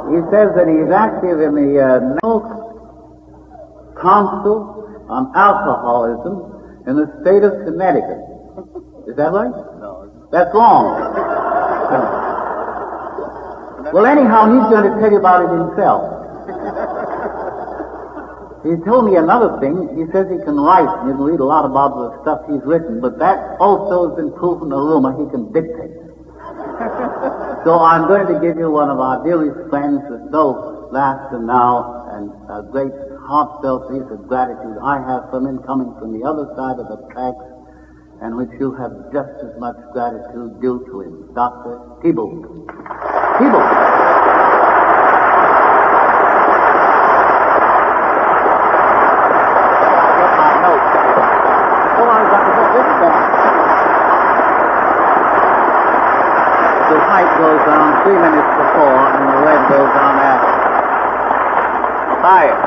He says that he's active in the National Council on Alcoholism in the state of Connecticut. Is that right? No. That's wrong. Well, anyhow, he's going to tell you about it himself. He told me another thing. He says he can write, and you can read a lot about the stuff he's written, but that also has been proven a rumor. He can dictate. So I'm going to give you one of our dearest friends with no laughter now, and a great heartfelt piece of gratitude I have from him coming from the other side of the tracks, and which you have just as much gratitude due to him, Dr. Tiebout. Tiebout. The white goes on 3 minutes before, and the red goes on after. Fire.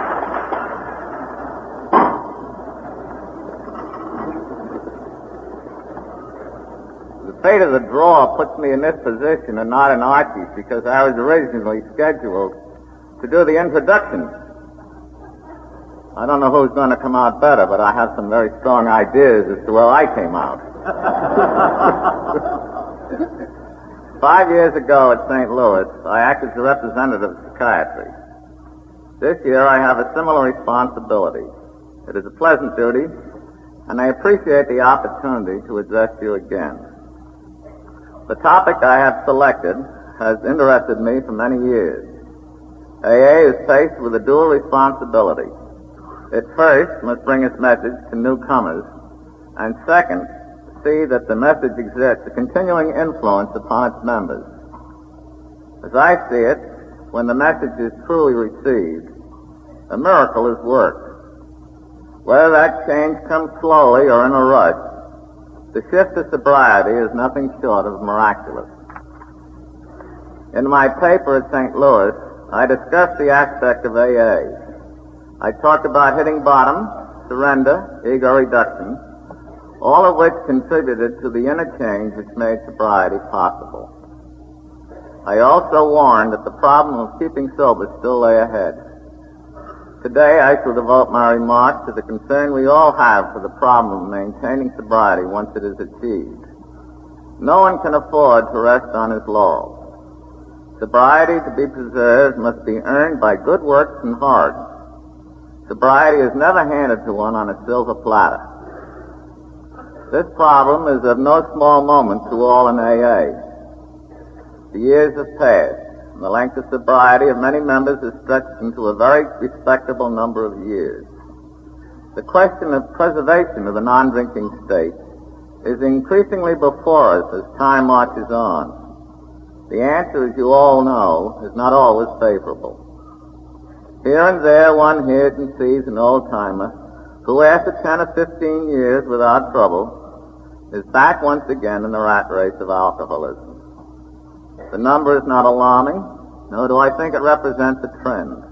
The fate of the draw puts me in this position and not in Archie's because I was originally scheduled to do the introduction. I don't know who's going to come out better, but I have some very strong ideas as to where I came out. 5 years ago at St. Louis, I acted as a representative of psychiatry. This year, I have a similar responsibility. It is a pleasant duty, and I appreciate the opportunity to address you again. The topic I have selected has interested me for many years. AA is faced with a dual responsibility. It first must bring its message to newcomers, and second, see that the message exerts a continuing influence upon its members. As I see it, when the message is truly received, a miracle is worked. Whether that change comes slowly or in a rush, the shift to sobriety is nothing short of miraculous. In my paper at St. Louis, I discussed the aspect of AA. I talked about hitting bottom, surrender, ego reduction, all of which contributed to the inner change which made sobriety possible. I also warned that the problem of keeping sober still lay ahead. Today I shall devote my remarks to the concern we all have for the problem of maintaining sobriety once it is achieved. No one can afford to rest on his laurels. Sobriety to be preserved must be earned by good works and hard. Sobriety is never handed to one on a silver platter. This problem is of no small moment to all in AA. The years have passed, and the length of sobriety of many members is stretched into a very respectable number of years. The question of preservation of the non-drinking state is increasingly before us as time marches on. The answer, as you all know, is not always favorable. Here and there one hears and sees an old-timer who, after 10 or 15 years without trouble, is back once again in the rat race of alcoholism. The number is not alarming, nor do I think it represents a trend.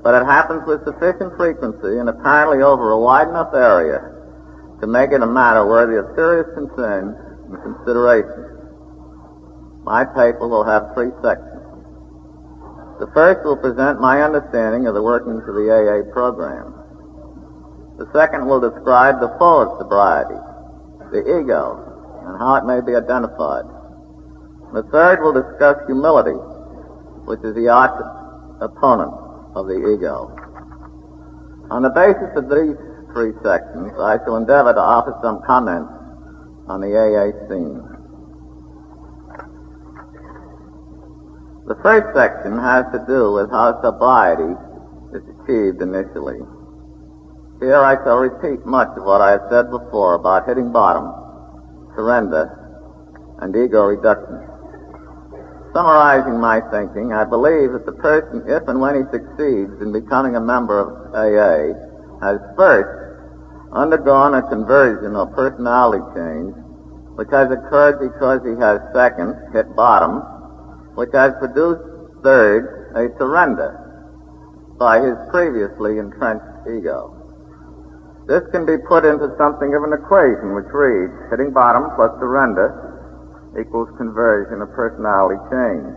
But it happens with sufficient frequency and apparently over a wide enough area to make it a matter worthy of serious concern and consideration. My paper will have 3 sections. The first will present my understanding of the workings of the AA program. The second will describe the foe of sobriety, the ego, and how it may be identified. The third will discuss humility, which is the arch opponent of the ego. On the basis of these 3 sections, I shall endeavor to offer some comments on the AA scene. The first section has to do with how sobriety is achieved initially. Here I shall repeat much of what I have said before about hitting bottom, surrender, and ego reduction. Summarizing my thinking, I believe that the person, if and when he succeeds in becoming a member of AA, has first undergone a conversion or personality change, which has occurred because he has second, hit bottom, which has produced third, a surrender by his previously entrenched ego. This can be put into something of an equation which reads, hitting bottom plus surrender equals conversion of personality change.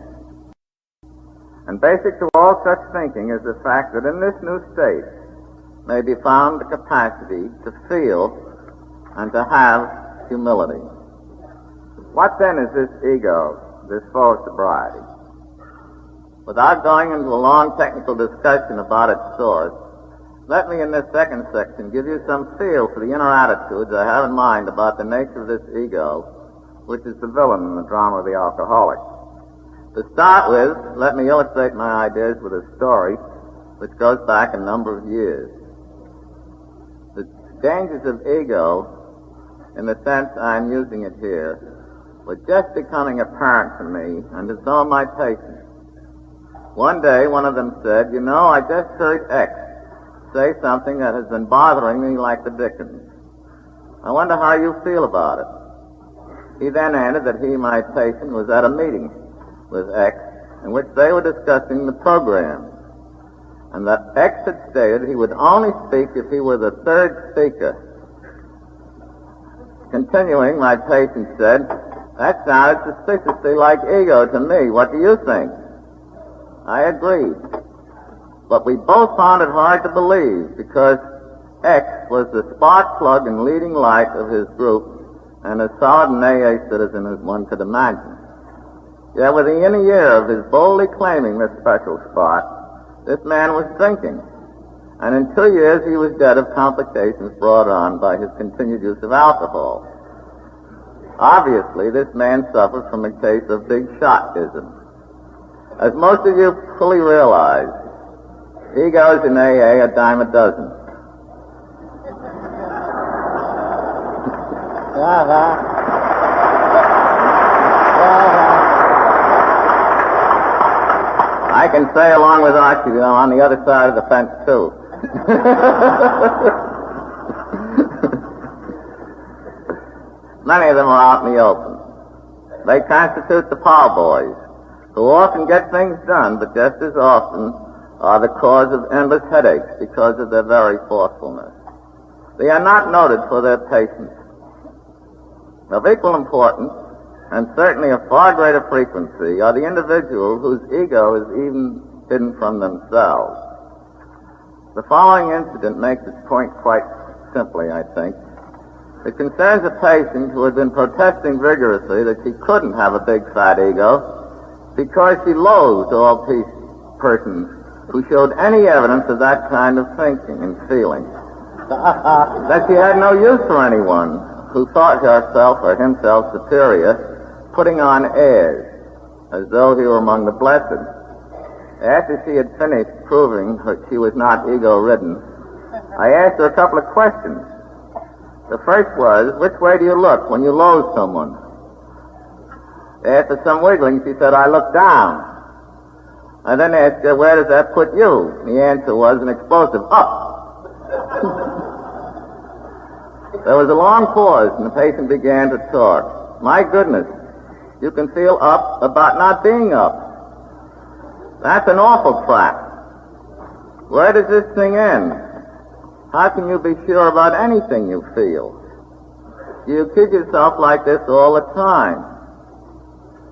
And basic to all such thinking is the fact that in this new state may be found the capacity to feel and to have humility. What then is this ego, this false sobriety? Without going into a long technical discussion about its source, let me in this second section give you some feel for the inner attitudes I have in mind about the nature of this ego, which is the villain in the drama of the alcoholic. To start with, let me illustrate my ideas with a story which goes back a number of years. The dangers of ego, in the sense I'm using it here, were just becoming apparent to me and to some of my patients. One day, one of them said, "You know, I just heard X say something that has been bothering me like the dickens. I wonder how you feel about it." He then added that he, my patient, was at a meeting with X in which they were discussing the program, and that X had stated he would only speak if he were the third speaker. Continuing, my patient said, "That sounded suspiciously like ego to me. What do you think?" I agreed. But we both found it hard to believe because X was the spark plug and leading light of his group and as solid an AA citizen as one could imagine. Yet within a year of his boldly claiming this special spot, this man was drinking. And in 2 years he was dead of complications brought on by his continued use of alcohol. Obviously, this man suffered from a case of big shotism. As most of you fully realize, egos in AA a dime a dozen. I can say along with Archie, you know, on the other side of the fence, too. Many of them are out in the open. They constitute the power boys, who often get things done, but just as often are the cause of endless headaches because of their very forcefulness. They are not noted for their patience. Of equal importance, and certainly of far greater frequency, are the individual whose ego is even hidden from themselves. The following incident makes its point quite simply, I think. It concerns a patient who had been protesting vigorously that she couldn't have a big fat ego because she loathed all persons who showed any evidence of that kind of thinking and feeling. That she had no use for anyone who thought herself or himself superior, putting on airs, as though he were among the blessed. After she had finished proving that she was not ego-ridden, I asked her a couple of questions. The first was, which way do you look when you loathe someone? After some wiggling, she said, I look down. I then asked her, where does that put you? The answer was an explosive, up. There was a long pause, and the patient began to talk. My goodness, you can feel up about not being up. That's an awful trap. Where does this thing end? How can you be sure about anything you feel? You kid yourself like this all the time.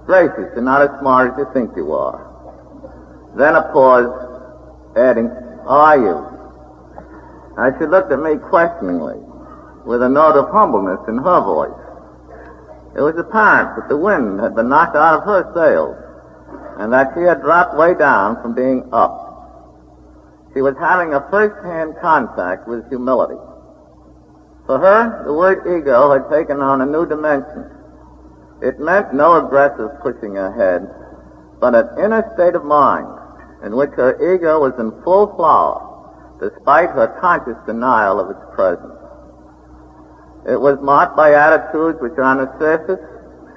Gracious, you're not as smart as you think you are. Then a pause, adding, are you? Now she looked at me questioningly, with a note of humbleness in her voice. It was apparent that the wind had been knocked out of her sails, and that she had dropped way down from being up. She was having a first-hand contact with humility. For her, the word ego had taken on a new dimension. It meant no aggressive pushing ahead, but an inner state of mind in which her ego was in full flower, despite her conscious denial of its presence. It was marked by attitudes which on the surface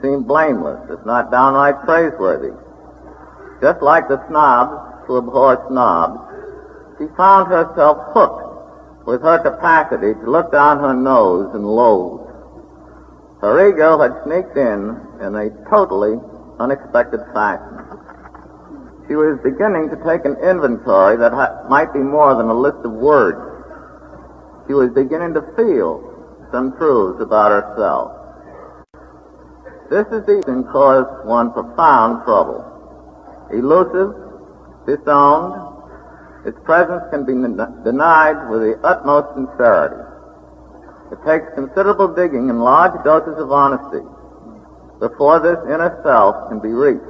seemed blameless, if not downright praiseworthy. Just like the snobs who abhor snobs, she found herself hooked with her capacity to look down her nose and loathe. Her ego had sneaked in a totally unexpected fashion. She was beginning to take an inventory that might be more than a list of words. She was beginning to feel some truths about herself. This is even caused one profound trouble. Elusive, disowned, its presence can be denied with the utmost sincerity. It takes considerable digging and large doses of honesty before this inner self can be reached.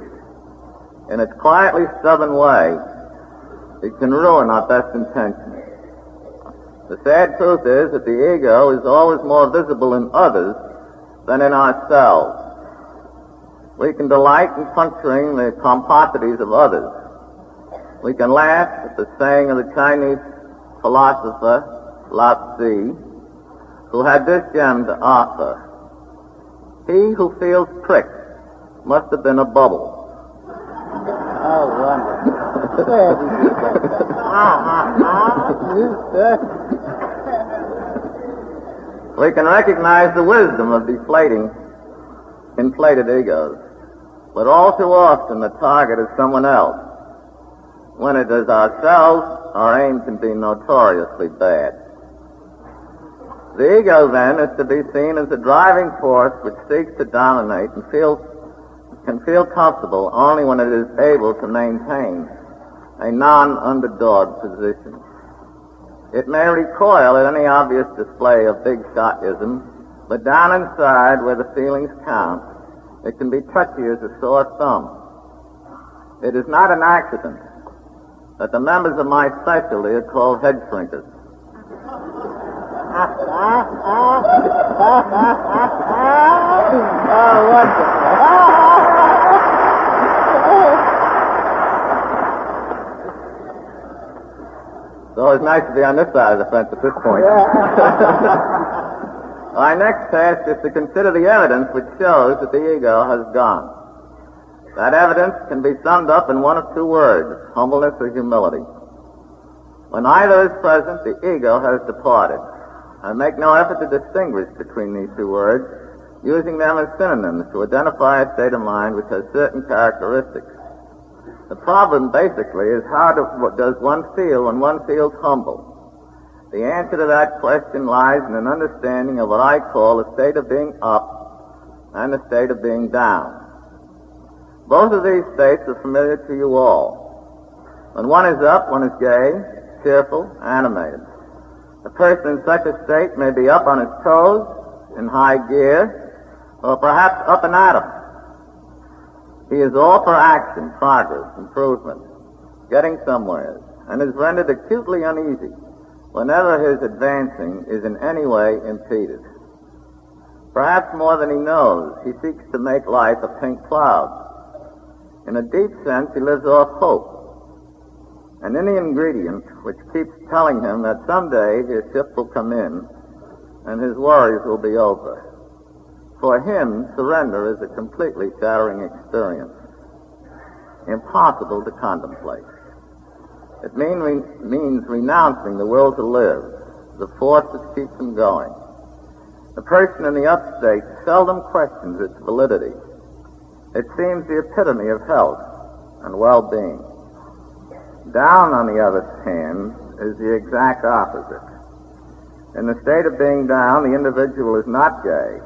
In its quietly stubborn way, it can ruin our best intentions. The sad truth is that the ego is always more visible in others than in ourselves. We can delight in puncturing the pomposities of others. We can laugh at the saying of the Chinese philosopher Lao Tzu, who had this gem to offer: "He who feels pricked must have been a bubble." Oh, wonderful. Where did you get that? We can recognize the wisdom of inflated egos, but all too often the target is someone else. When it is ourselves, our aim can be notoriously bad. The ego, then, is to be seen as a driving force which seeks to dominate and can feel comfortable only when it is able to maintain a non-underdog position. It may recoil at any obvious display of big shotism, but down inside, where the feelings count, it can be touchy as a sore thumb. It is not an accident that the members of my specialty are called head shrinkers. Oh, wonderful. It's always nice to be on this side of the fence at this point. Our next task is to consider the evidence which shows that the ego has gone. That evidence can be summed up in one of two words: humbleness or humility. When either is present, the ego has departed. I make no effort to distinguish between these two words, using them as synonyms to identify a state of mind which has certain characteristics. The problem, basically, is how does one feel when one feels humble? The answer to that question lies in an understanding of what I call a state of being up and a state of being down. Both of these states are familiar to you all. When one is up, one is gay, cheerful, animated. A person in such a state may be up on his toes, in high gear, or perhaps up and at 'em. He is all for action, progress, improvement, getting somewhere, and is rendered acutely uneasy whenever his advancing is in any way impeded. Perhaps more than he knows, he seeks to make life a pink cloud. In a deep sense, he lives off hope, and any ingredient which keeps telling him that someday his ship will come in and his worries will be over. For him, surrender is a completely shattering experience, impossible to contemplate. It means renouncing the will to live, the force that keeps him going. The person in the upstate seldom questions its validity. It seems the epitome of health and well-being. Down, on the other hand, is the exact opposite. In the state of being down, the individual is not gay,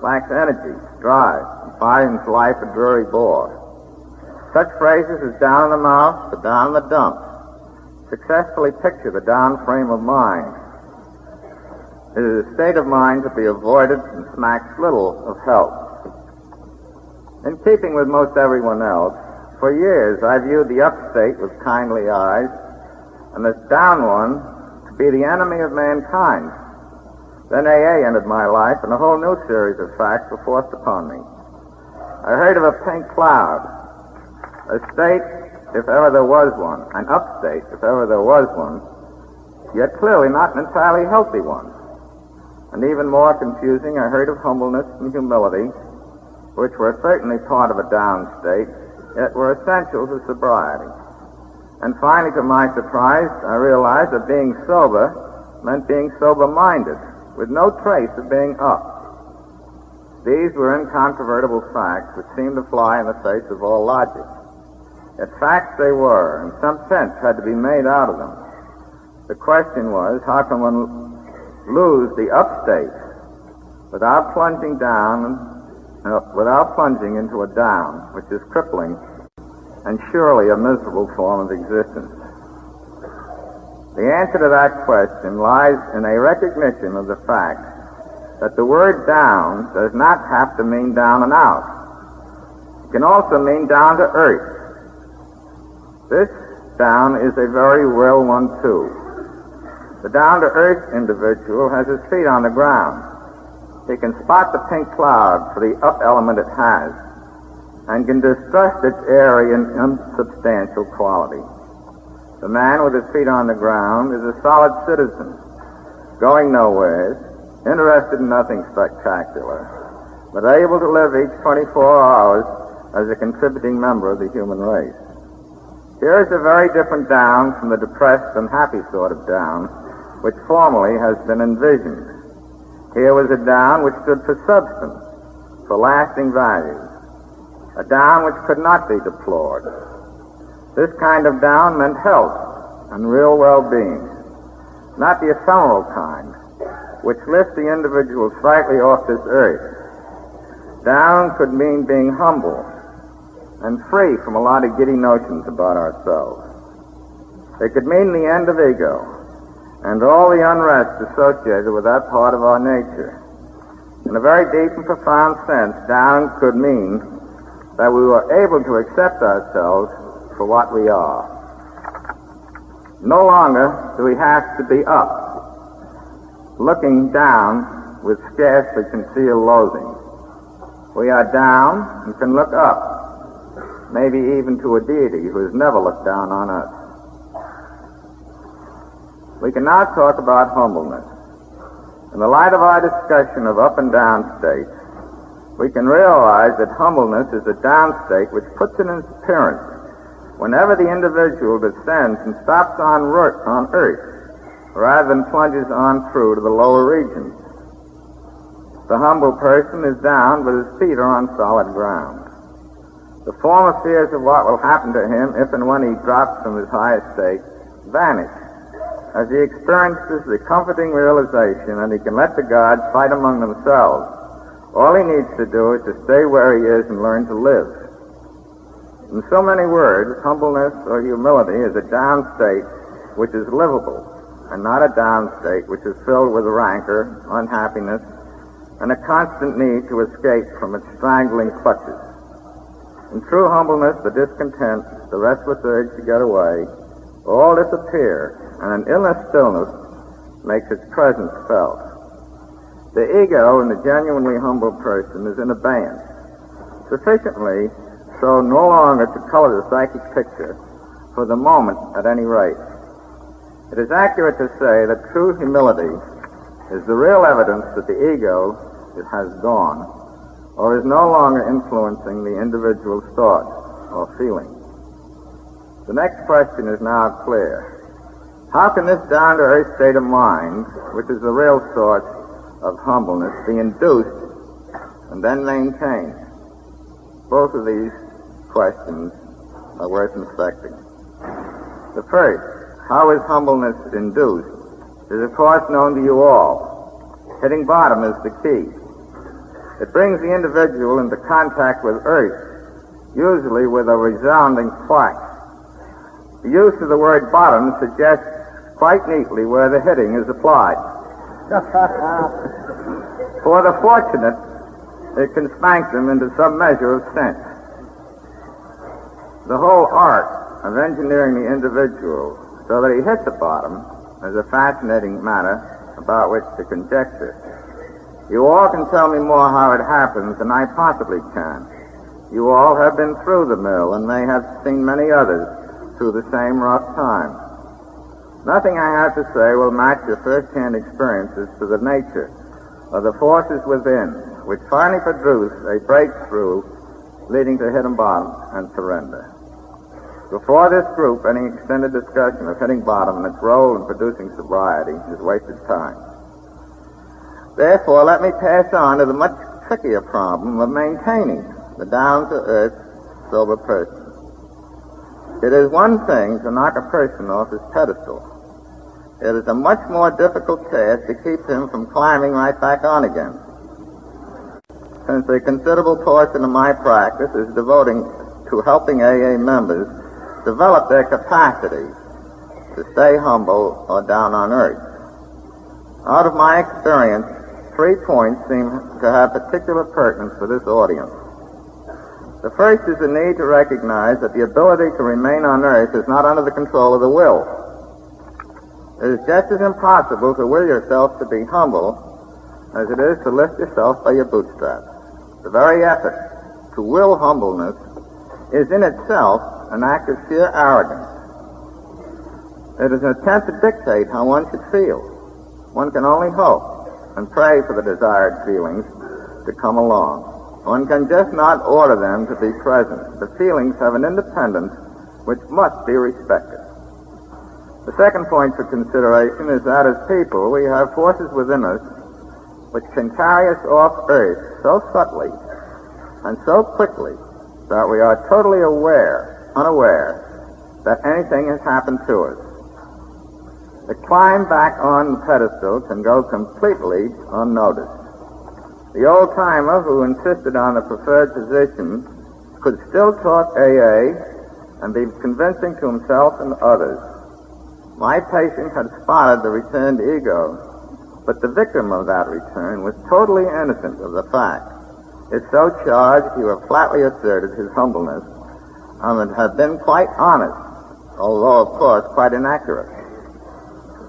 lacks energy, drive, and finds life a dreary bore. Such phrases as down in the mouth, or down in the dumps, successfully picture the down frame of mind. It is a state of mind to be avoided and smacks little of health. In keeping with most everyone else, for years I viewed the upstate with kindly eyes, and this down one to be the enemy of mankind. Then AA entered my life, and a whole new series of facts were forced upon me. I heard of a pink cloud, a state, if ever there was one, an upstate, if ever there was one, yet clearly not an entirely healthy one. And even more confusing, I heard of humbleness and humility, which were certainly part of a down state, yet were essential to sobriety. And finally, to my surprise, I realized that being sober meant being sober-minded, with no trace of being up. These were incontrovertible facts which seemed to fly in the face of all logic. Yet facts they were, and some sense had to be made out of them. The question was, how can one lose the upstate without plunging into a down, which is crippling and surely a miserable form of existence? The answer to that question lies in a recognition of the fact that the word down does not have to mean down and out. It can also mean down to earth. This down is a very real one, too. The down-to-earth individual has his feet on the ground. He can spot the pink cloud for the up element it has and can distrust its airy and unsubstantial quality. The man with his feet on the ground is a solid citizen, going nowhere, interested in nothing spectacular, but able to live each 24 hours as a contributing member of the human race. Here is a very different down from the depressed and happy sort of down which formerly has been envisioned. Here was a down which stood for substance, for lasting values, a down which could not be deplored. This kind of down meant health and real well-being, not the ephemeral kind, which lifts the individual slightly off this earth. Down could mean being humble and free from a lot of giddy notions about ourselves. It could mean the end of ego and all the unrest associated with that part of our nature. In a very deep and profound sense, down could mean that we were able to accept ourselves for what we are. No longer do we have to be up, looking down with scarcely concealed loathing. We are down and can look up, maybe even to a deity who has never looked down on us. We can now talk about humbleness. In the light of our discussion of up and down states, we can realize that humbleness is a down state which puts in its appearance whenever the individual descends and stops on earth rather than plunges on through to the lower regions. The humble person is down, but his feet are on solid ground. The former fears of what will happen to him if and when he drops from his high estate vanish as he experiences the comforting realization that he can let the gods fight among themselves. All he needs to do is to stay where he is and learn to live. In so many words, humbleness or humility is a down state which is livable and not a down state which is filled with rancor, unhappiness, and a constant need to escape from its strangling clutches. In true humbleness, the discontent, the restless urge to get away, all disappear, and an inner stillness makes its presence felt. The ego in the genuinely humble person is in abeyance, sufficiently so no longer to color the psychic picture, for the moment at any rate. It is accurate to say that true humility is the real evidence that the ego has gone, or is no longer influencing the individual's thoughts or feelings. The next question is now clear. How can this down-to-earth state of mind, which is the real source of humbleness, be induced and then maintained? Both of these questions are worth inspecting. The first, how is humbleness induced, is of course known to you all. Hitting bottom is the key. It brings the individual into contact with earth, usually with a resounding thwack. The use of the word bottom suggests quite neatly where the hitting is applied. For the fortunate, it can spank them into some measure of sense. The whole art of engineering the individual so that he hits the bottom is a fascinating matter about which to conjecture. You all can tell me more how it happens than I possibly can. You all have been through the mill and may have seen many others through the same rough time. Nothing I have to say will match your first-hand experiences to the nature of the forces within, which finally produce a breakthrough leading to hitting bottom and surrender. Before this group, any extended discussion of hitting bottom and its role in producing sobriety is wasted time. Therefore, let me pass on to the much trickier problem of maintaining the down-to-earth, sober person. It is one thing to knock a person off his pedestal. It is a much more difficult task to keep him from climbing right back on again. Since a considerable portion of my practice is devoting to helping AA members develop their capacity to stay humble or down on earth. Out of my experience, 3 points seem to have particular pertinence for this audience. The first is the need to recognize that the ability to remain on earth is not under the control of the will. It is just as impossible to will yourself to be humble as it is to lift yourself by your bootstraps. The very effort to will humbleness is in itself an act of sheer arrogance. It is an attempt to dictate how one should feel. One can only hope and pray for the desired feelings to come along. One can just not order them to be present. The feelings have an independence which must be respected. The second point for consideration is that as people, we have forces within us which can carry us off earth so subtly and so quickly that we are totally unaware that anything has happened to us. The climb back on the pedestal can go completely unnoticed. The old-timer who insisted on the preferred position could still talk AA and be convincing to himself and others. My patient had spotted the returned ego, but the victim of that return was totally innocent of the fact. If so charged, he would flatly asserted his humbleness and had been quite honest, although, of course, quite inaccurate.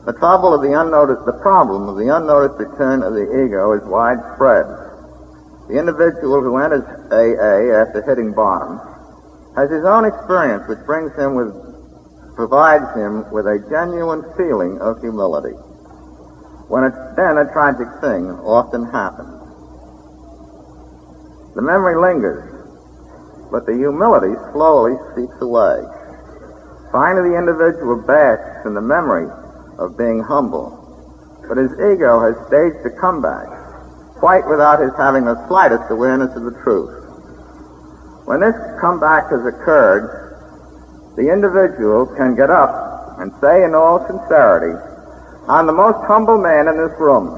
The problem of the unnoticed return of the ego is widespread. The individual who enters AA after hitting bottom has his own experience which provides him with a genuine feeling of humility. Then a tragic thing often happens. The memory lingers, but the humility slowly seeps away. Finally, the individual basks in the memory of being humble, but his ego has staged a comeback, quite without his having the slightest awareness of the truth. When this comeback has occurred, the individual can get up and say in all sincerity, "I'm the most humble man in this room."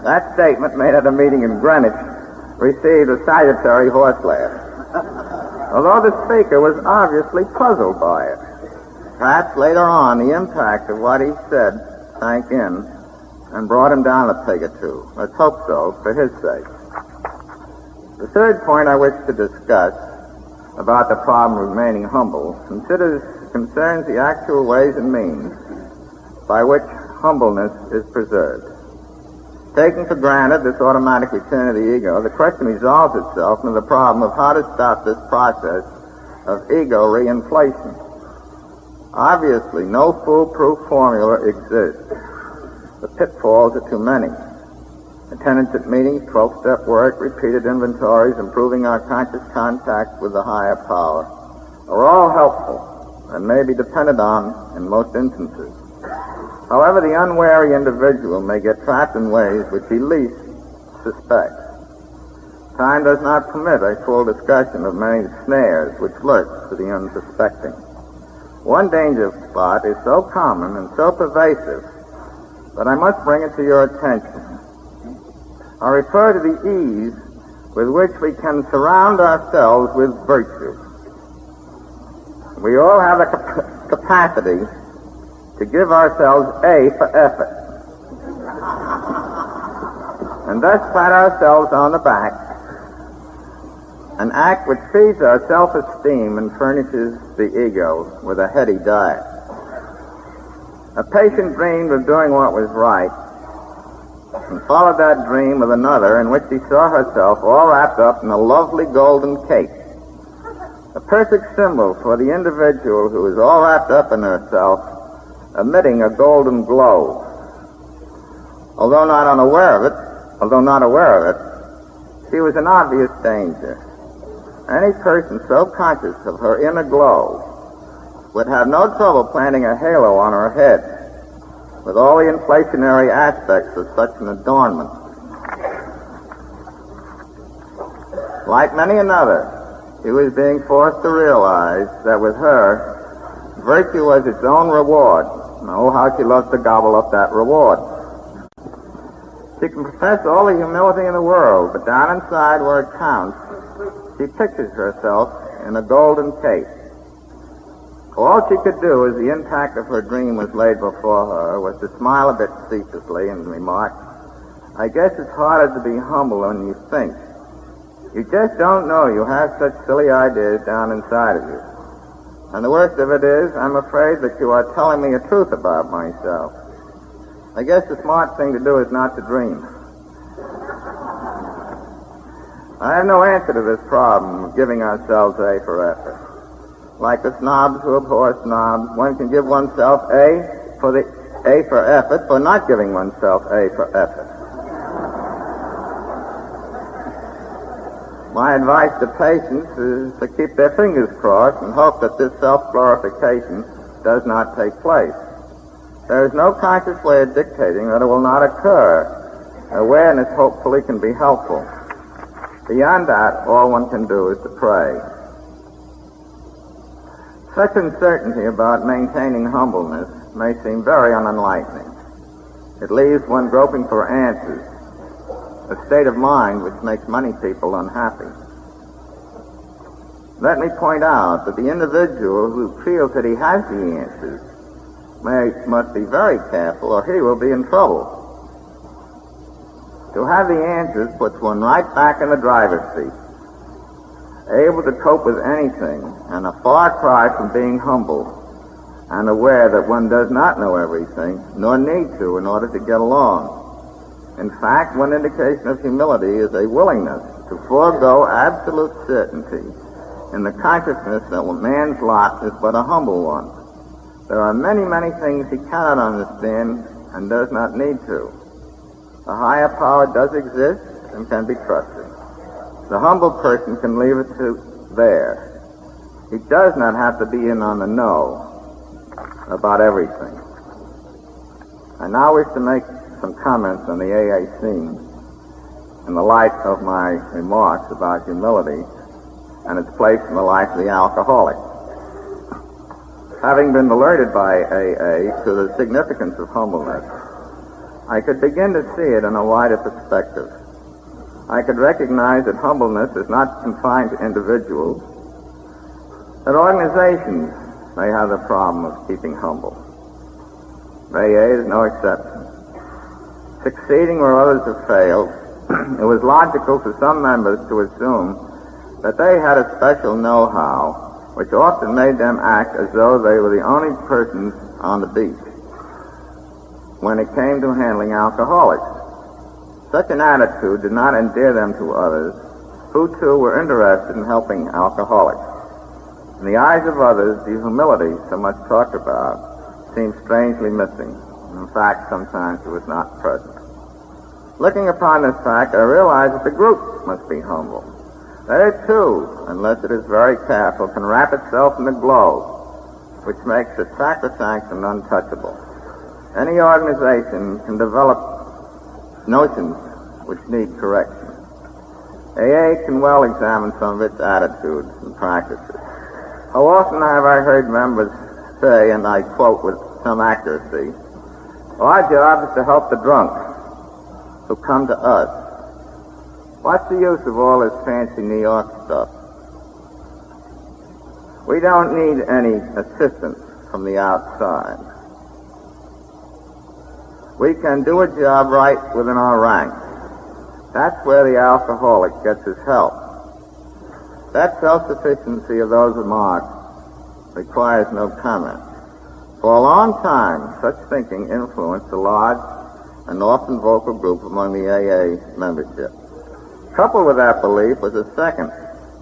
That statement, made at a meeting in Greenwich, received a salutary horse laugh, although the speaker was obviously puzzled by it. Perhaps later on the impact of what he said sank in and brought him down a peg or two. Let's hope so, for his sake. The third point I wish to discuss about the problem of remaining humble concerns the actual ways and means by which humbleness is preserved. Taking for granted this automatic return of the ego, the question resolves itself into the problem of how to stop this process of ego reinflation. Obviously, no foolproof formula exists. The pitfalls are too many. Attendance at meetings, 12-step work, repeated inventories, improving our conscious contact with the higher power are all helpful and may be depended on in most instances. However, the unwary individual may get trapped in ways which he least suspects. Time does not permit a full discussion of many snares which lurk for the unsuspecting. One danger spot is so common and so pervasive that I must bring it to your attention. I refer to the ease with which we can surround ourselves with virtue. We all have the capacity to give ourselves A for effort, and thus pat ourselves on the back, an act which feeds our self-esteem and furnishes the ego with a heady diet. A patient dreamed of doing what was right and followed that dream with another in which she saw herself all wrapped up in a lovely golden cake, a perfect symbol for the individual who is all wrapped up in herself, emitting a golden glow. Although not aware of it, she was in obvious danger. Any person so conscious of her inner glow would have no trouble planting a halo on her head with all the inflationary aspects of such an adornment. Like many another, she was being forced to realize that with her, virtue was its own reward. And oh, how she loved to gobble up that reward. She can profess all the humility in the world, but down inside where it counts, She pictures herself in a golden case. All she could do as the impact of her dream was laid before her was to smile a bit facetiously and remark, "I guess it's harder to be humble than you think. You just don't know you have such silly ideas down inside of you. And the worst of it is, I'm afraid that you are telling me the truth about myself. I guess the smart thing to do is not to dream." I have no answer to this problem of giving ourselves A for effort. Like the snobs who abhor snobs, one can give oneself A for effort for not giving oneself A for effort. My advice to patients is to keep their fingers crossed and hope that this self-glorification does not take place. There is no conscious way of dictating that it will not occur. Awareness hopefully can be helpful. Beyond that, all one can do is to pray. Such uncertainty about maintaining humbleness may seem very unenlightening. It leaves one groping for answers, a state of mind which makes many people unhappy. Let me point out that the individual who feels that he has the answers must be very careful or he will be in trouble. To have the answers puts one right back in the driver's seat, able to cope with anything, and a far cry from being humble and aware that one does not know everything, nor need to in order to get along. In fact, one indication of humility is a willingness to forego absolute certainty in the consciousness that man's lot is but a humble one. There are many, many things he cannot understand and does not need to. A higher power does exist and can be trusted. The humble person can leave it to there. He does not have to be in on the know about everything. I now wish to make some comments on the AA scene in the light of my remarks about humility and its place in the life of the alcoholic. Having been alerted by AA to the significance of humbleness, I could begin to see it in a wider perspective. I could recognize that humbleness is not confined to individuals, that organizations may have the problem of keeping humble. AA is no exception. Succeeding where others have failed, it was logical for some members to assume that they had a special know-how, which often made them act as though they were the only persons on the beach when it came to handling alcoholics. Such an attitude did not endear them to others, who too were interested in helping alcoholics. In the eyes of others, the humility so much talked about seemed strangely missing. In fact, sometimes it was not present. Looking upon this fact, I realized that the group must be humble. That it too, unless it is very careful, can wrap itself in the glow, which makes it sacrosanct and untouchable. Any organization can develop notions which need correction. AA can well examine some of its attitudes and practices. How often have I heard members say, and I quote with some accuracy, "Our job is to help the drunks who come to us. What's the use of all this fancy New York stuff? We don't need any assistance from the outside. We can do a job right within our ranks." That's where the alcoholic gets his help. That self-sufficiency of those remarks requires no comment. For a long time, such thinking influenced a large and often vocal group among the AA membership. Coupled with that belief was a second,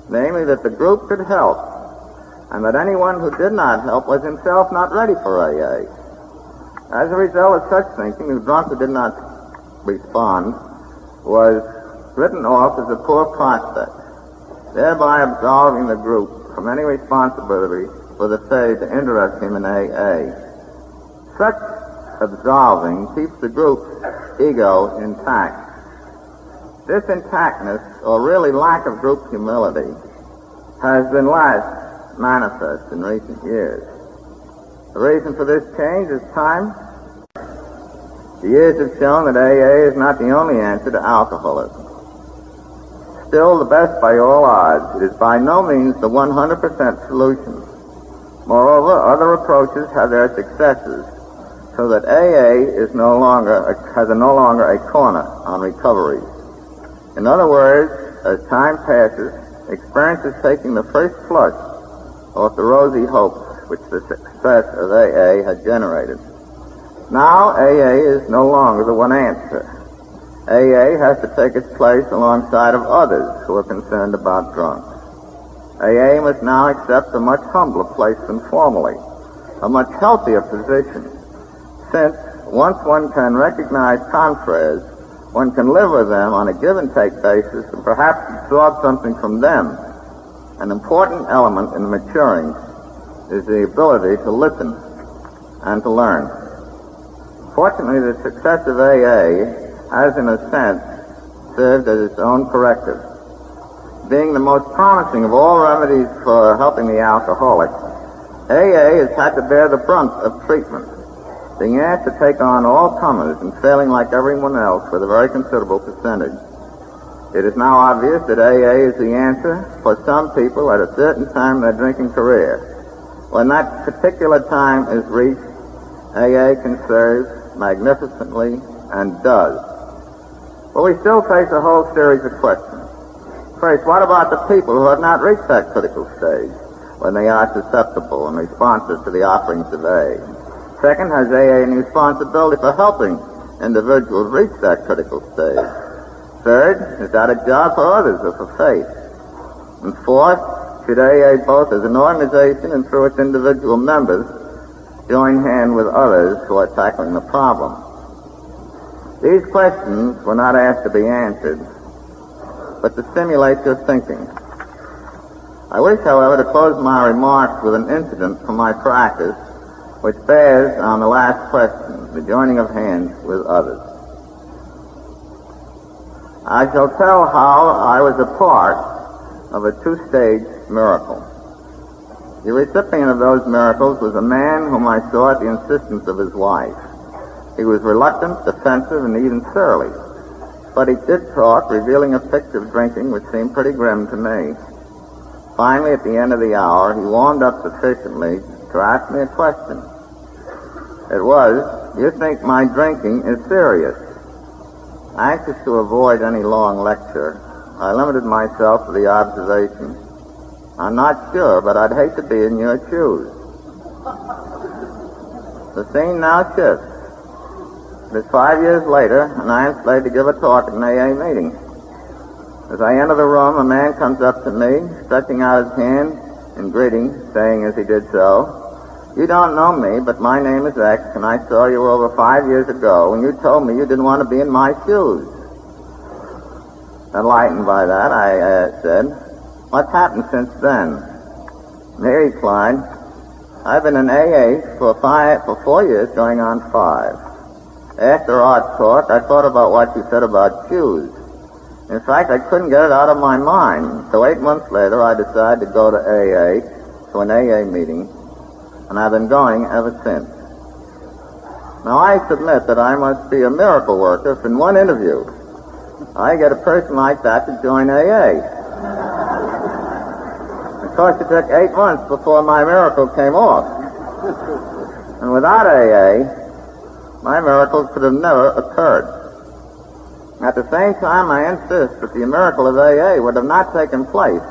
namely that the group could help, and that anyone who did not help was himself not ready for AA. As a result of such thinking, the drunk who did not respond was written off as a poor prospect, thereby absolving the group from any responsibility for the failure to interest him in AA. Such absolving keeps the group's ego intact. This intactness, or really lack of group humility, has been less manifest in recent years. The reason for this change is time. The years have shown that AA is not the only answer to alcoholism. still the best by all odds. It is by no means the 100% solution. Moreover, other approaches have their successes, so that AA has no longer a corner on recovery. In other words, as time passes, experience is taking the first flush off the rosy hopes which the success of AA had generated. Now AA is no longer the one answer. AA has to take its place alongside of others who are concerned about drunks. AA must now accept a much humbler place than formerly, a much healthier position, since once one can recognize confreres, one can live with them on a give-and-take basis and perhaps absorb something from them. An important element in maturing is the ability to listen and to learn. Fortunately, the success of AA has, in a sense, served as its own corrective. Being the most promising of all remedies for helping the alcoholic, AA has had to bear the brunt of treatment, being asked to take on all comers and failing like everyone else with a very considerable percentage. It is now obvious that AA is the answer for some people at a certain time in their drinking career. When that particular time is reached, AA can serve magnificently and does. But we still face a whole series of questions. First, what about the people who have not reached that critical stage when they are susceptible and responsive to the offerings of AA? Second, has AA any responsibility for helping individuals reach that critical stage? Third, is that a job for others or for faith? And fourth, should AA both as an organization and through its individual members join hand with others who are tackling the problem? These questions were not asked to be answered, but to stimulate your thinking. I wish, however, to close my remarks with an incident from my practice which bears on the last question, the joining of hands with others. I shall tell how I was a part of a two-stage miracle. The recipient of those miracles was a man whom I saw at the insistence of his wife. He was reluctant, defensive, and even surly, but he did talk, revealing a picture of drinking which seemed pretty grim to me. Finally, at the end of the hour, he warmed up sufficiently to ask me a question. It was, "Do you think my drinking is serious?" Anxious to avoid any long lecture, I limited myself to the observation, "I'm not sure, but I'd hate to be in your shoes." The scene now shifts. It is 5 years later, and I am slated to give a talk at an AA meeting. As I enter the room, a man comes up to me, stretching out his hand in greeting, saying as he did so, "You don't know me, but my name is X, and I saw you over 5 years ago, and you told me you didn't want to be in my shoes." Enlightened by that, I said, "What's happened since then?" And he replied, "I've been in AA for 4 years, going on 5. After our talk, I thought about what you said about shoes. In fact, I couldn't get it out of my mind. So 8 months later, I decided to go to AA, to an AA meeting, and I've been going ever since." Now, I submit that I must be a miracle worker if in one interview I get a person like that to join AA. Of course, it took 8 months before my miracle came off. And without AA, my miracles could have never occurred. At the same time, I insist that the miracle of AA would have not taken place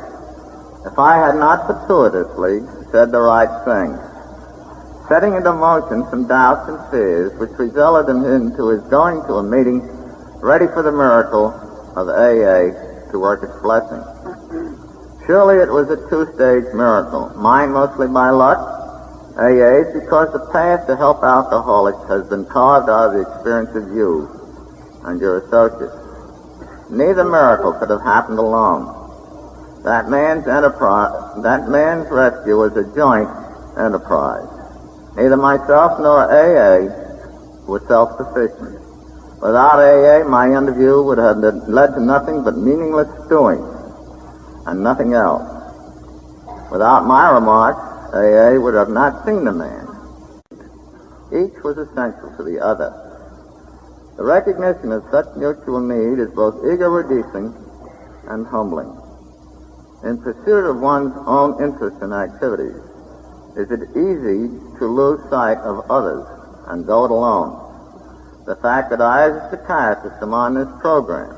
if I had not fortuitously said the right thing, setting into motion some doubts and fears which resulted into his going to a meeting ready for the miracle of AA to work its blessing. Surely it was a two-stage miracle, mine mostly by luck, AA's because the path to help alcoholics has been carved out of the experience of you and your associates. Neither miracle could have happened alone. That man's rescue was a joint enterprise. Neither myself nor AA were self-sufficient. Without AA, my interview would have led to nothing but meaningless stewing and nothing else. Without my remarks, AA would have not seen the man. Each was essential to the other. The recognition of such mutual need is both ego-reducing and humbling. In pursuit of one's own interests and activities, is it easy to lose sight of others and go it alone? The fact that I, as a psychiatrist, am on this program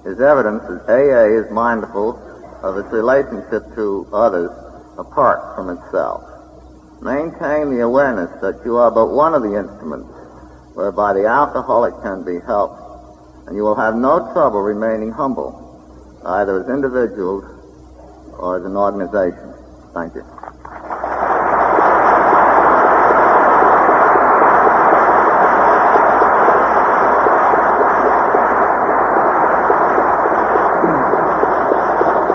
is evidence that AA is mindful of its relationship to others apart from itself. Maintain the awareness that you are but one of the instruments whereby the alcoholic can be helped, and you will have no trouble remaining humble, either as individuals or as an organization. Thank you.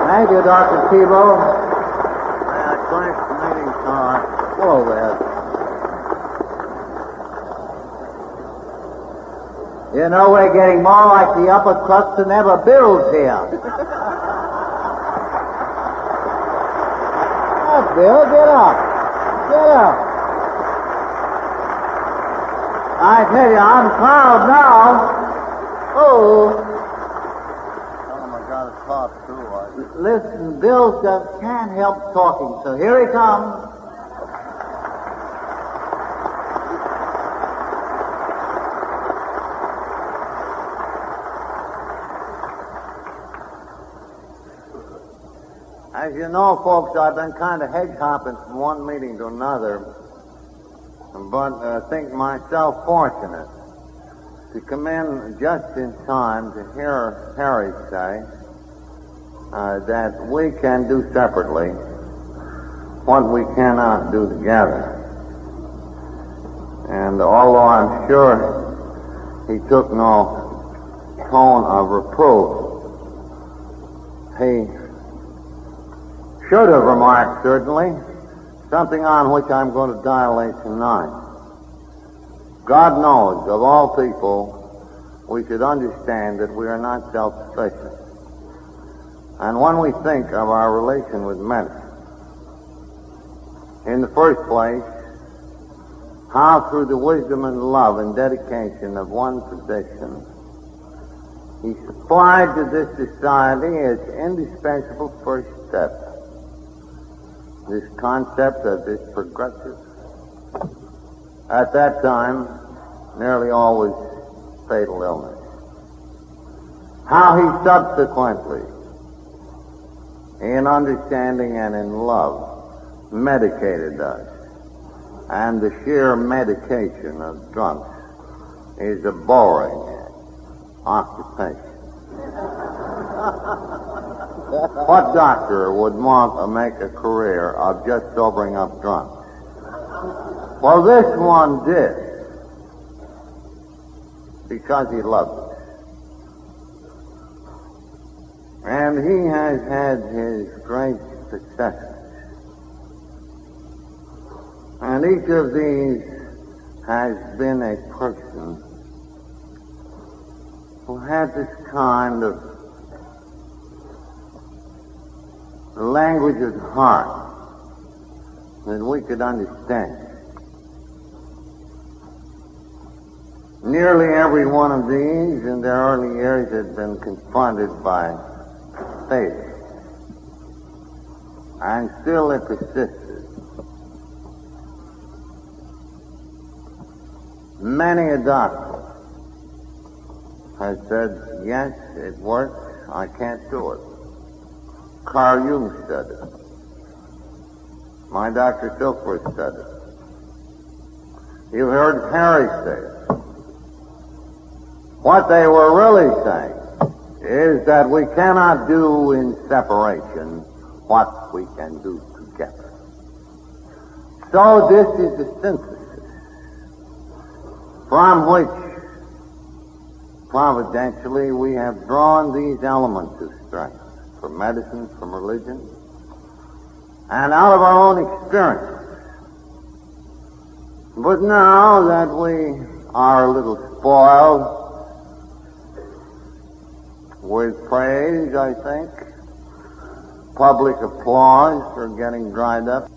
Thank you, Dr. Tiebout. Thanks for the meeting, Sarge. Oh, well. You know, we're getting more like the upper crust than ever builds here. Oh, Bill, get up. Get up. I tell you, I'm proud now. Oh. I got to talk, too. Listen, Bill just can't help talking, so here he comes. As you know, folks, I've been kind of hedge-hopping from one meeting to another, but think myself fortunate to come in just in time to hear Harry say that we can do separately what we cannot do together. And although I'm sure he took no tone of reproof, he should have remarked, certainly, something on which I'm going to dilate tonight. God knows, of all people, we should understand that we are not self-sufficient. And when we think of our relation with medicine, in the first place, how through the wisdom and love and dedication of one physician, he supplied to this society its indispensable first step, this concept of this progressive, at that time, nearly always fatal illness. How he subsequently, in understanding and in love, medicated us. And the sheer medication of drunks is a boring occupation. What doctor would want to make a career of just sobering up drunks? Well, this one did, because he loved us. And he has had his great successes. And each of these has been a person who had this kind of language of heart that we could understand. Nearly every one of these in their early years had been confronted by failure, and still it persisted. Many a doctor has said, yes, it works, I can't do it. Carl Jung said it. My Dr. Silkworth said it. You heard Harry say it. What they were really saying is that we cannot do in separation what we can do together. So this is the synthesis from which providentially we have drawn these elements of strength from medicine, from religion, and out of our own experience. But now that we are a little spoiled with praise, I think, public applause for getting dried up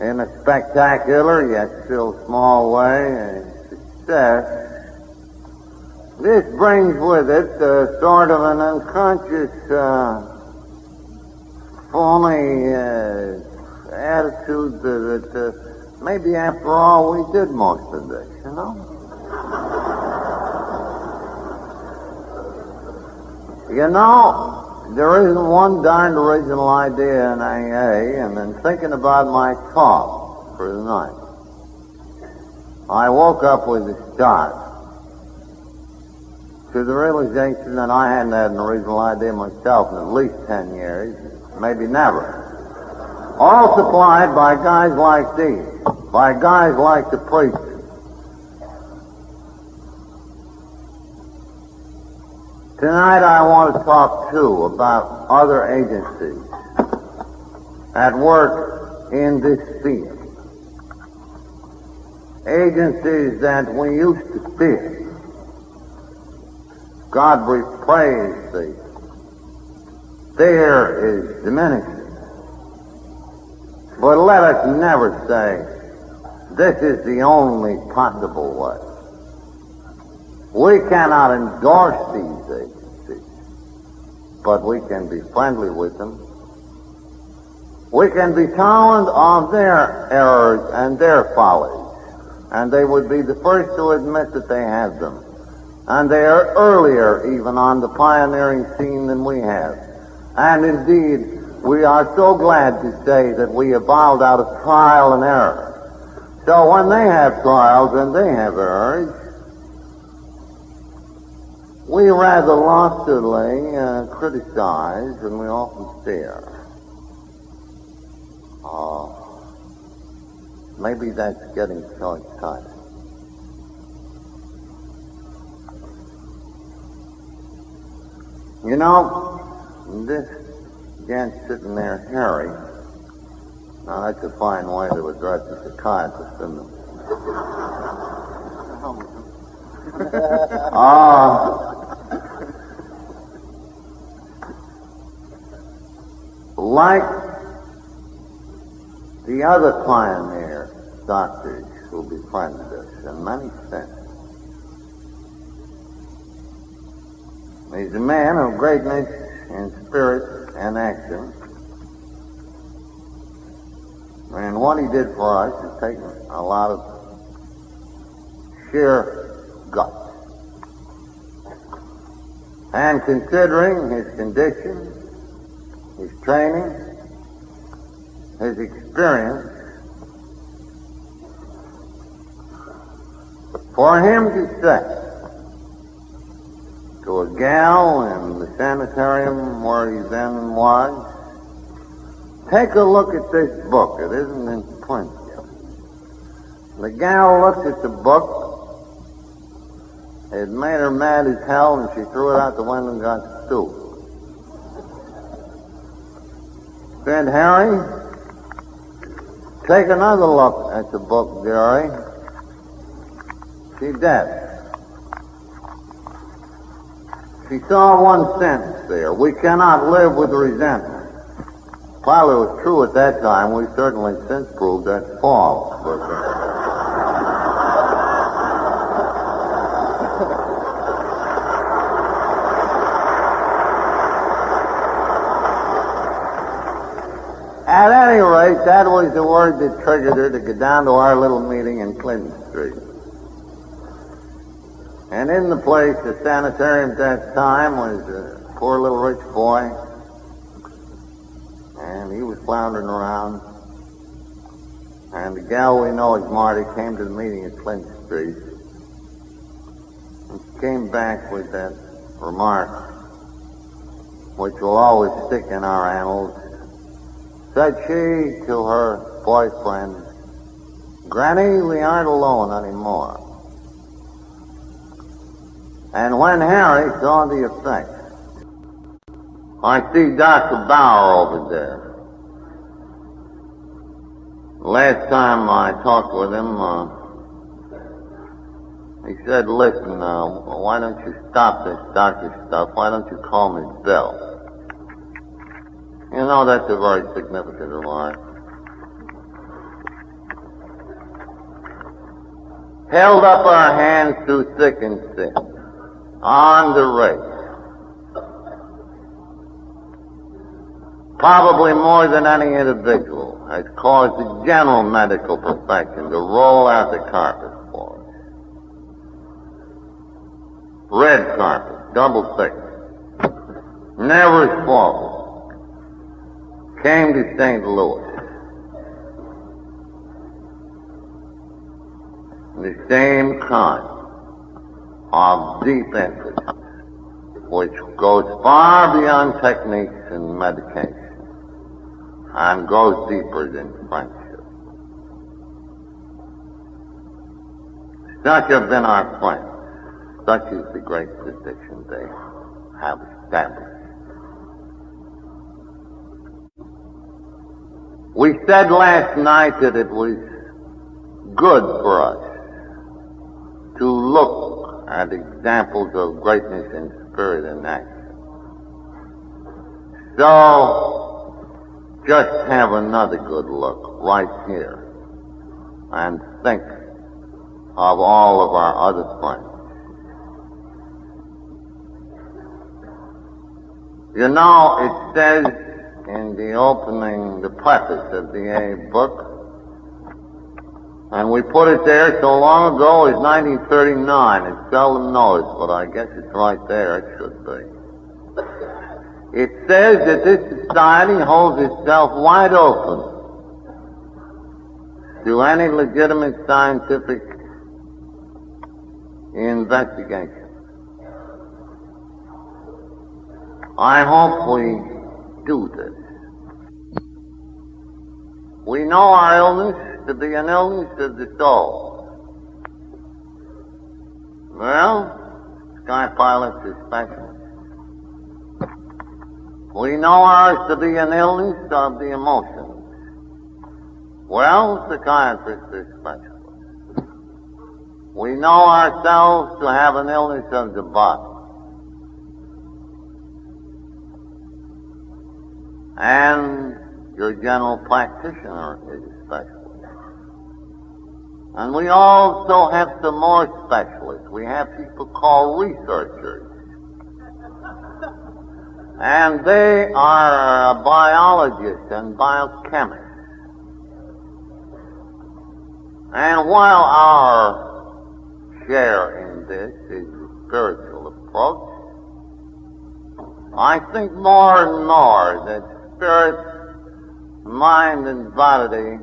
in a spectacular yet still small way, a success, This brings with it sort of an unconscious, phony attitude that maybe after all we did most of this, you know? You know, there isn't one darned original idea in AA, and in thinking about my talk for the night, I woke up with a start to the realization that I hadn't had an original idea myself in at least 10 years, maybe never. All supplied by guys like these, by guys like the preachers. Tonight I want to talk, too, about other agencies at work in this field. Agencies that we used to fear. God be praised, the fear is diminishing. But let us never say, this is the only possible way. We cannot endorse these agencies, but we can be friendly with them. We can be tolerant of their errors and their follies, and they would be the first to admit that they have them. And they are earlier even on the pioneering scene than we have. And indeed, we are so glad to say that we evolved out of trial and error. So when they have trials and they have errors, we rather loftily criticize and we often stare. Maybe that's getting short-sighted. You know, this gent sitting there, Harry, now that's a fine way to address a psychiatrist, isn't it? Like the other pioneer doctors who befriended us in many senses, he's a man of greatness in spirit and action. And what he did for us has taken a lot of sheer guts. And considering his condition, his training, his experience, for him to say to a gal in the sanitarium where he then was, take a look at this book. It isn't in print yet. The gal looked at the book. It made her mad as hell, and she threw it out the window and got stupid. Said, Harry, take another look at the book, Jerry. She did. She saw one sentence there. We cannot live with resentment. While it was true at that time, we certainly since proved that's false. At any rate, that was the word that triggered her to go down to our little meeting in Clinton Street. And in the place, the sanitarium at that time was a poor little rich boy. And he was floundering around. And the gal we know as Marty came to the meeting at Clinton Street. And she came back with that remark, which will always stick in our annals. Said she to her boyfriend, Granny, we aren't alone anymore. And when Harry saw the effect, I see Dr. Bauer over there. Last time I talked with him, he said, listen, why don't you stop this doctor stuff? Why don't you call me Bill? You know, that's a very significant remark. Held up our hands through thick and thin. on the race. Probably more than any individual has caused the general medical profession to roll out the carpet for us. Red carpet, double thick, never swallowed. Came to St. Louis. The same kind of deep interest, which goes far beyond techniques and medication and goes deeper than friendship. Such have been our friends. Such is the great tradition they have established. We said last night that it was good for us to look at examples of greatness in spirit and action. So, just have another good look right here and think of all of our other friends. You know, it says in the opening, the preface of the A book, and we put it there so long ago as 1939. It's seldom noticed, but I guess it's right there. It should be. It says that this society holds itself wide open to any legitimate scientific investigation. I hope we do this. We know our illness to be an illness of the soul. Well, sky pilots are special. We know ours to be an illness of the emotions. Well, psychiatrists are specialists. We know ourselves to have an illness of the body. And your general practitioner is a specialist. And we also have some more specialists. We have people called researchers. And they are biologists and biochemists. And while our share in this is the spiritual approach, I think more and more that spirit, mind, and body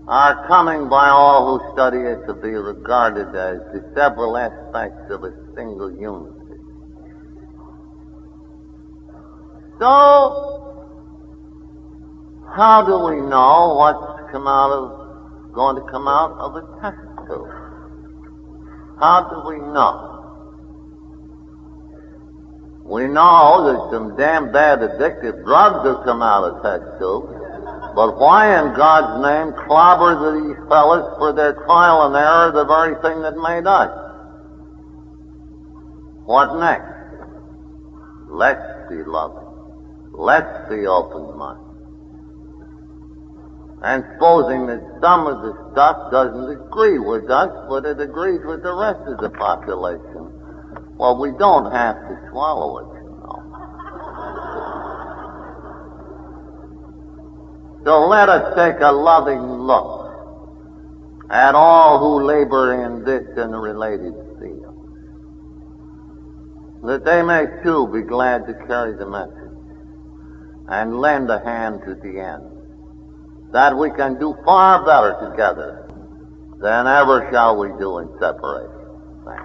are coming by all who study it to be regarded as the several aspects of a single unity. So, how do we know what's going to come out of a test tube? How do we know? We know that some damn bad addictive drugs have come out of test tubes, but why in God's name clobber these fellas for their trial and error the very thing that made us? What next? Let's be loving. Let's be open-minded. And supposing that some of the stuff doesn't agree with us, but it agrees with the rest of the population, well, we don't have to swallow it, you know. So let us take a loving look at all who labor in this and related fields, that they may too be glad to carry the message and lend a hand to the end, that we can do far better together than ever shall we do in separation. Thanks.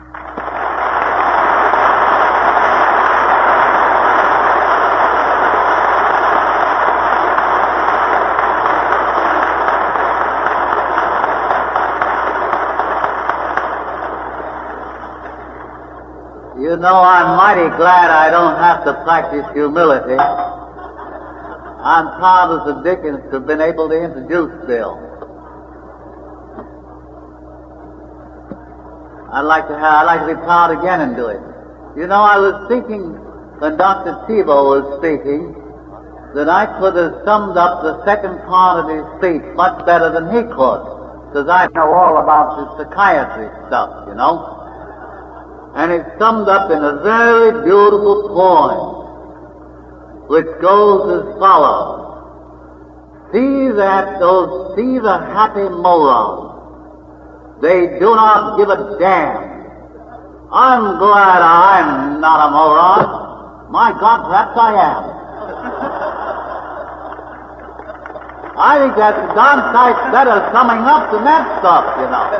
You know, I'm mighty glad I don't have to practice humility. I'm proud as the Dickens to have been able to introduce Bill. I'd like to be proud again and do it. You know, I was thinking when Dr. Tiebout was speaking that I could have summed up the second part of his speech much better than he could, because I know all about the psychiatry stuff, you know. And it's summed up in a very beautiful poem, which goes as follows. See the happy morons. They do not give a damn. I'm glad I'm not a moron. My God, perhaps I am. I think that's a darn sight better summing up than that stuff, you know.